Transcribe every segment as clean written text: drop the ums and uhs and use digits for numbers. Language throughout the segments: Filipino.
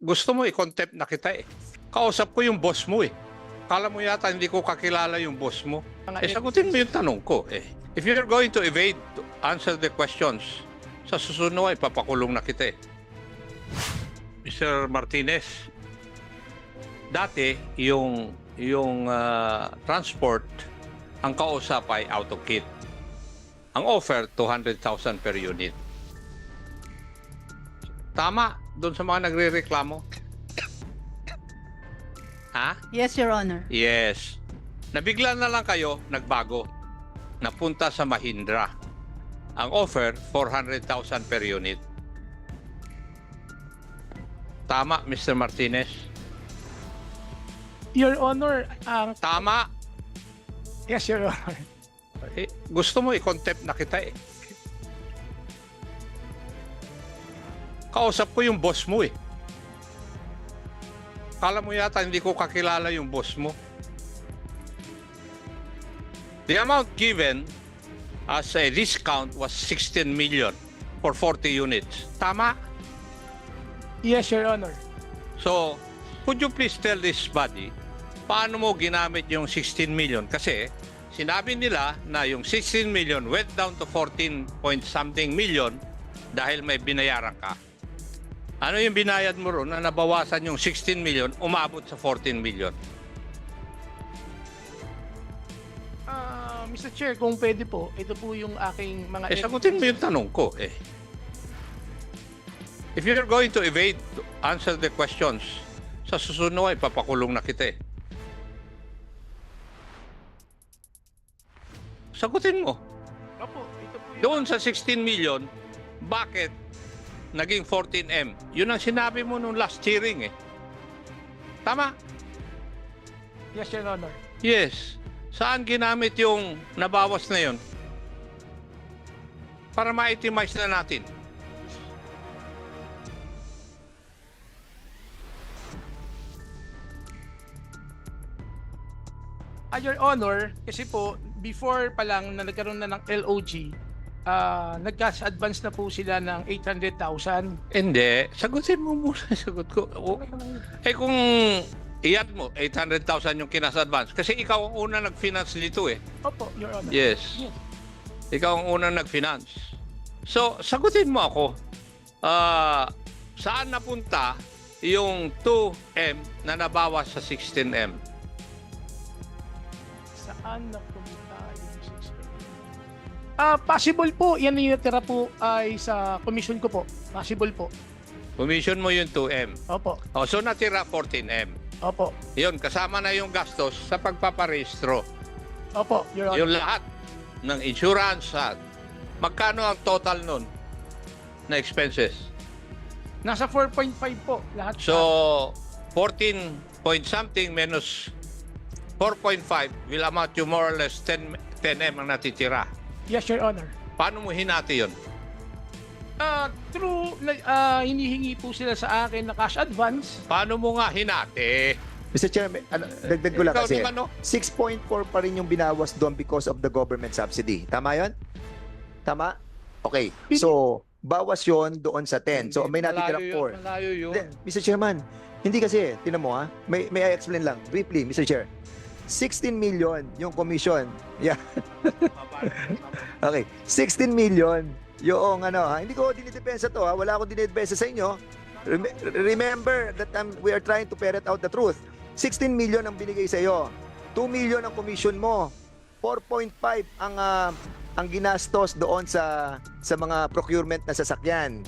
Gusto mo i-contempt na kita eh. Kausap ko yung boss mo eh. Kala mo yata hindi ko kakilala yung boss mo. Sagutin mo yung tanong ko eh. If you're going to evade to answer the questions, sa susunod ay papakulong na kita eh. Mr. Martinez, dati yung transport, ang kausap ay auto kit. Ang offer, 200,000 per unit. Tama, doon sa mga nagre-reklamo. Ha? Yes, Your Honor. Yes. Nabigla na lang kayo, nagbago. Napunta sa Mahindra. Ang offer, 400,000 per unit. Tama, Mr. Martinez. Your Honor, ang... Tama. Yes, Your Honor. Gusto mo i-contempt na kita eh. Kausap ko yung boss mo eh. Kala mo yata hindi ko kakilala yung boss mo. The amount given as a discount was 16 million for 40 units. Tama? Yes, Your Honor. So, could you please tell this body, paano mo ginamit yung 16 million? Kasi, sinabi nila na yung 16 million went down to 14 point something million dahil may binayaran ka. Ano yung binayad mo ron na nabawasan yung 16 million, umabot sa 14 million? Mr. Chair, kung pwede po, ito po yung aking mga... Sagutin mo yung tanong ko eh. If you're going to evade to answer the questions, sa susunod ay papakulong na kita eh. Sagutin mo. Opo, ito po yung... Doon sa 16 million, bakit naging 14M? Yun ang sinabi mo nung last hearing eh. Tama? Yes, Your Honor. Yes. Saan ginamit yung nabawas na yun? Para ma-itemize na natin. Your Honor, kasi po, before pa lang na nagkaroon na ng LOG, nag-cash advance na po sila ng 800,000. Hindi. Sagutin mo muna. Sagot ko. Kung iyan mo, 800,000 yung kinas advance. Kasi ikaw ang una nag-finance dito eh. Opo, Your Honor. Yes. Yes. Ikaw ang unang nag-finance. So, sagutin mo ako. Saan napunta yung 2M na nabawas sa 16M? Saan napunta yung 16? Possible po. Yan yung natira po ay sa commission ko po. Possible po. Commission mo yung 2M. Opo. O, so natira 14M. Opo. Yun, kasama na yung gastos sa pagpaparehistro. Opo, Your Honor. Yung lahat ng insurance at magkano ang total nun na expenses? Nasa 4.5 po lahat. So, 14 point something minus 4.5 will amount to more or less 10M ang natitira. Yes, Your Honor. Paano mo hinati yun? True, hinihingi po sila sa akin na cash advance. Paano mo nga hinati? Mr. Chair, dagdag ko lang Ikaw kasi, naman, no? 6.4 pa rin yung binawas doon because of the government subsidy. Tama yon? Tama? Okay. So, bawas yon doon sa 10. So, may natitira 4. Malayo yun. Mr. Chairman, hindi kasi, tinan mo ha, may I explain lang, briefly, Mr. Chair. 16 million yung commission. Yeah. Okay. 16 million yung ano ha, hindi ko dinidepensa to ha, wala akong dinidepensa sa inyo. Remember that we are trying to ferret out the truth. 16 million ang binigay sa iyo. 2 million ang commission mo. 4.5 ang ginastos doon sa mga procurement na sasakyan.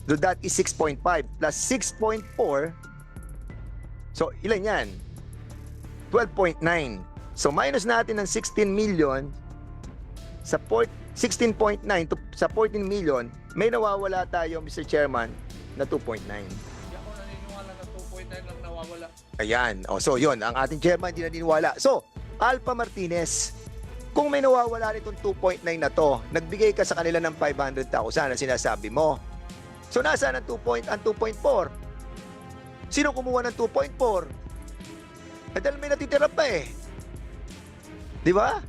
So that is 6.5 plus 6.4. So ilan yan? 12.9. So minus natin ng 16 million sa 16.9 to sa 14 million, may nawawala tayo, Mr. Chairman, na 2.9. Hindi ako naniniwala na 2.9 lang nawawala. Ayan. O, so, yun. Ang ating chairman, hindi naniniwala. So, Alpha Martinez, kung may nawawala nitong 2.9 na to, nagbigay ka sa kanila ng 500,000 na sinasabi mo. So, nasaan ang 2.4? Sino kumuha ng 2.4? Dahil may natitira pa eh. Di ba?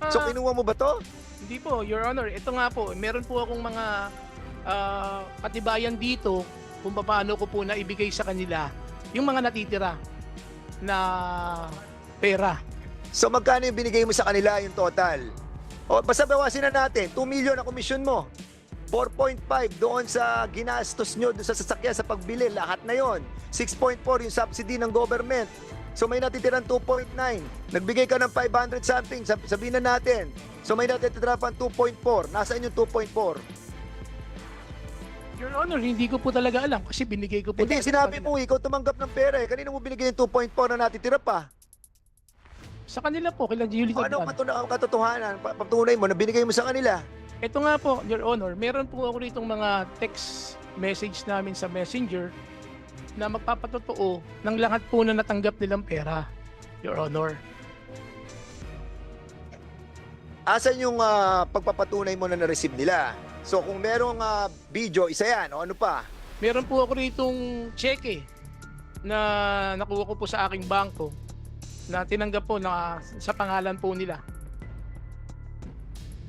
So, kinuha mo ba to? Hindi po, Your Honor. Ito nga po, meron po akong mga katibayan dito kung paano ko po naibigay sa kanila yung mga natitira na pera. So magkano yung binigay mo sa kanila yung total? O basta bawasin na natin, 2 million na komisyon mo. 4.5 doon sa ginastos nyo, doon sa sasakyan, sa pagbili, lahat na yon. 6.4 yung subsidy ng government. So may natitirang 2.9. Nagbigay ka ng 500 something, sabihin na natin. So may natitira pang 2.4. Nasaan yung 2.4? Your Honor, hindi ko po talaga alam kasi binigay ko po. Hindi, talaga sinabi sa kanila. mo, ikaw tumanggap ng pera eh. Kanina mo binigay yung 2.4 na natitira pa. Sa kanila po, kila Julie Ano Tablan. ang katotohanan? Patunay mo na binigay mo sa kanila. Ito nga po, Your Honor, meron po ako ritong mga text message namin sa Messenger na magpapatotoo ng lahat po na natanggap nilang pera, Your Honor. Asan yung pagpapatunay mo na na-receive nila? So kung merong video, isa yan. O ano pa? Meron po ako ritong cheque na nakuha ko po sa aking bangko na tinanggap po na sa pangalan po nila.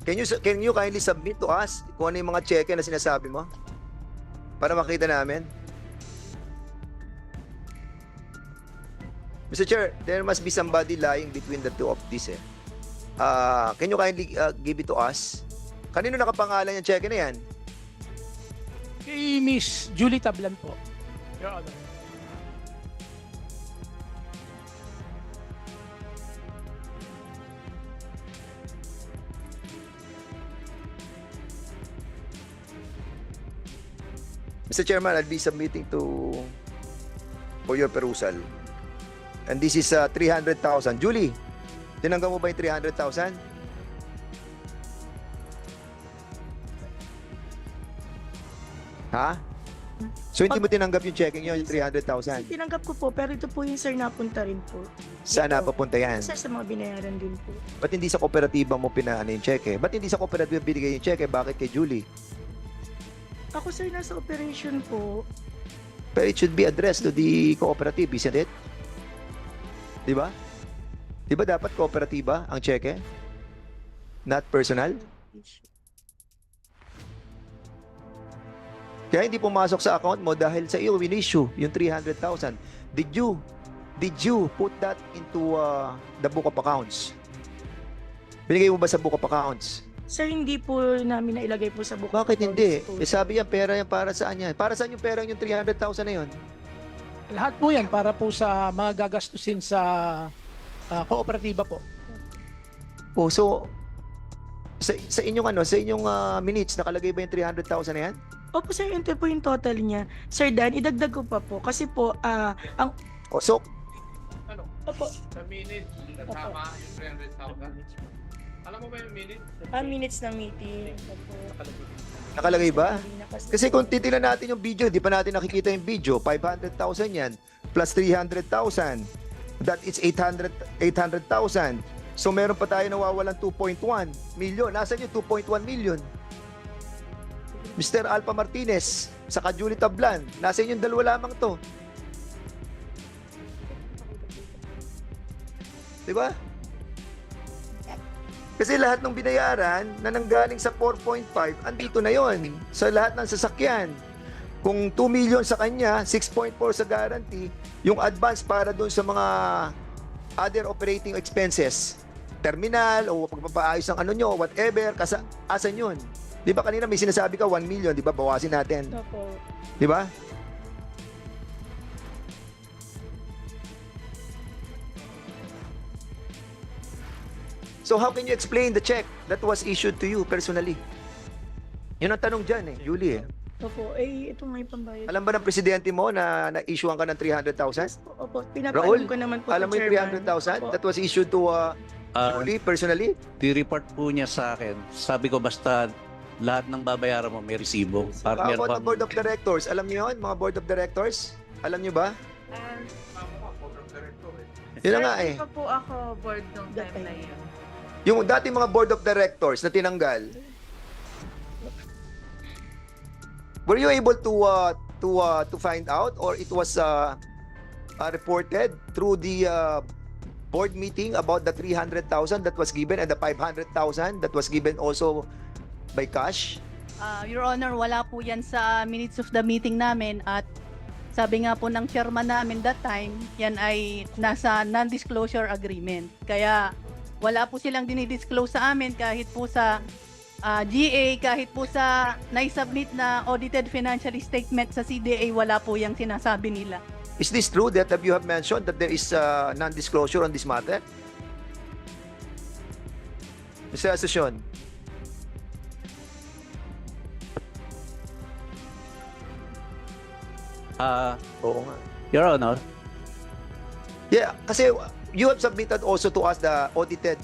Can you kindly submit to us kung ano yung mga cheque na sinasabi mo? Para makita namin. Mr. Chair, there must be somebody lying between the two of these eh. Can you kindly give it to us? Kanino nakapangalan yung cheque na yan? Kay Miss Julie Tablan po, Your Honor. Mr. Chairman, I'll be submitting for your perusal. And this is 300,000. Julie, tinanggap mo ba yung 300,000? Ha? So hindi mo tinanggap yung checking yun, yung 300,000? Tinanggap ko po, pero ito po yung sir napunta rin po. Saan napapunta yan? Sir, sa mga binayaran din po. Ba't hindi sa kooperatiba mo pinaano yung cheque? Ba't hindi sa kooperatiba binigay yung cheque? Bakit kay Julie? Ako sir, nasa operation po. But it should be addressed to the cooperative, isn't it? Di ba? Di ba dapat kooperatiba ang cheque? Not personal? Kaya hindi pumasok sa account mo dahil sa iyo in-issue yung 300,000. Did you put that into the book of accounts? Binigay mo ba sa book of accounts? Sir, hindi po namin nailagay po sa book. Bakit of hindi? accounts po. Eh sabi yan, pera yan para saan yan? Para saan yung pera yung 300,000 na yun? Lahat po yan para po sa mga gagastusin sa kooperatiba po. Oh, so sa inyong minutes nakalagay ba yung 300,000 na yan? Opo sir, ito po yung total niya. Sir Dan, idagdag ko pa po. Kasi po, ang... Oh, so Ano? Opo, Sa minutes, kasama yung 300,000. Alam mo ba yung minutes? minutes ng meeting. Opo. nakalagay ba? Hindi nakas- Kasi kung titignan natin yung video, di pa natin nakikita yung video, 500,000 yan, plus 300,000, that is 800,000. So meron pa tayo nawawalan 2.1 million. Nasaan yung 2.1 million? Mr. Alpha Martinez, saka Julie Tablan, nasaan yung dalawa lamang to? Di ba? Kasi lahat ng binayaran na nanggaling sa 4.5, andito na yon sa lahat ng sasakyan. Kung 2 million sa kanya, 6.4 sa guarantee, yung advance para doon sa mga other operating expenses, terminal o pagpapaayos ng ano nyo, whatever, asan yun? Di ba kanina may sinasabi ka 1 million, di ba? Bawasin natin. Opo. Di ba? So how can you explain the check that was issued to you personally? Yun ang tanong dyan Julie. Opo, ito nga yung pambayad. Alam ba ng presidente mo na na-issuean ka ng 300,000? Opo, Raul, pinapaalam ko naman po alam mo kay yung Chairman. 300,000 Opo. that was issued to Julie personally? Di-report po niya sa akin. Sabi ko basta lahat ng babayaran mo may resibo. How Partner about pa. the board of directors? Alam niyo yun, mga board of directors? Alam niyo ba? Yun na nga Hindi pa po ako board nung That time na time. yun. Yung dati mga board of directors na tinanggal, were you able to find out or it was reported through the board meeting about the 300,000 that was given and the 500,000 that was given also by cash? Your Honor, wala po yan sa minutes of the meeting namin at sabi nga po ng chairman namin that time, yan ay nasa non-disclosure agreement. Kaya wala po silang dinidisclose sa amin kahit po sa GA, kahit po sa naisubmit na audited financial statement sa CDA, wala po yung sinasabi nila. Is this true that you have mentioned that there is non-disclosure on this matter? Mr. Asuncion. Oo nga. Your Honor, Yeah, kasi you have submitted also to us the audited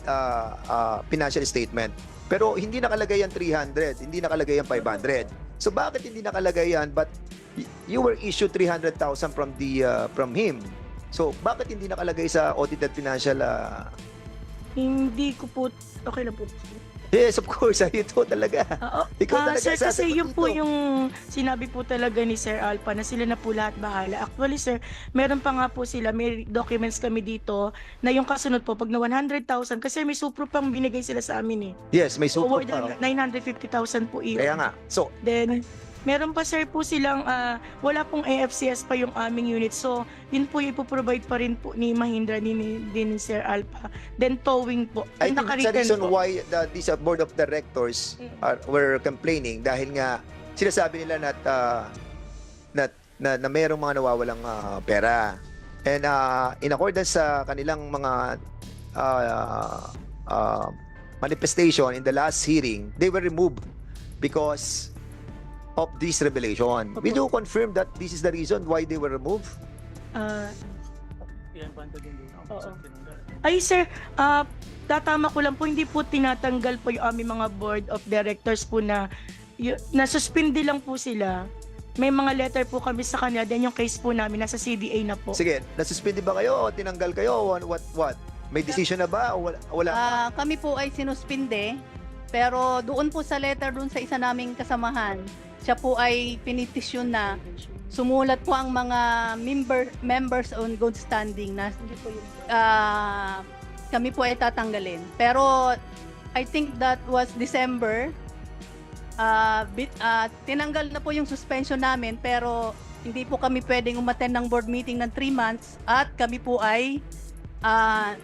financial statement. Pero hindi nakalagay yan 300, hindi nakalagay yan 500. So bakit hindi nakalagay yan but you were issued 300,000 from him? So bakit hindi nakalagay sa audited financial Hindi ko po, okay lang po. Yes, of course, ito talaga. Ikaw talaga Sir, kasi sasagot yun po dito. yung sinabi po talaga ni Sir Alpha na sila na po lahat bahala. Actually, sir, meron pa nga po sila, may documents kami dito na yung kasunod po, pag na 100,000, kasi may supro pang binigay sila sa amin eh. Yes, may super Over pa. 950,000 po yun. Kaya nga. So, Then, meron pa sir po silang, wala pong AFCS pa yung aming unit. So, yun po yung ipoprovide pa rin po ni Mahindra, din ni Sir Alpha. Then, towing po. I think that's the Naka-written reason po. why this board of directors were complaining dahil nga sinasabi nila na mayroong mga nawawalang pera. And in accordance sa kanilang mga manifestation in the last hearing, they were removed because of this revelation. Will you confirm that this is the reason why they were removed? Ah, oo. Ay sir, tatama ko lang po, hindi po tinatanggal po yung aming mga board of directors po na nasuspindi lang po sila. May mga letter po kami sa kanila, then yung case po namin nasa CDA na po. Sige, nasuspindi ba kayo o tinanggal kayo? What? May decision na ba o wala? Kami po ay sinuspinde, pero doon po sa letter doon sa isa naming kasamahan, siya po ay pinitisyon na sumulat po ang mga members on good standing na kami po ay tatanggalin. Pero I think that was December. Tinanggal na po yung suspension namin pero hindi po kami pwedeng umattend ng board meeting ng 3 months at kami po ay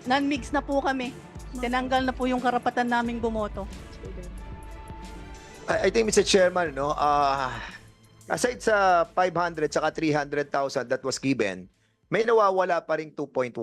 non-mix na po kami. Tinanggal na po yung karapatan naming bumoto. I think Mr. Chairman, no, aside sa 500 saka 300,000 that was given, may nawawala pa ring 2.1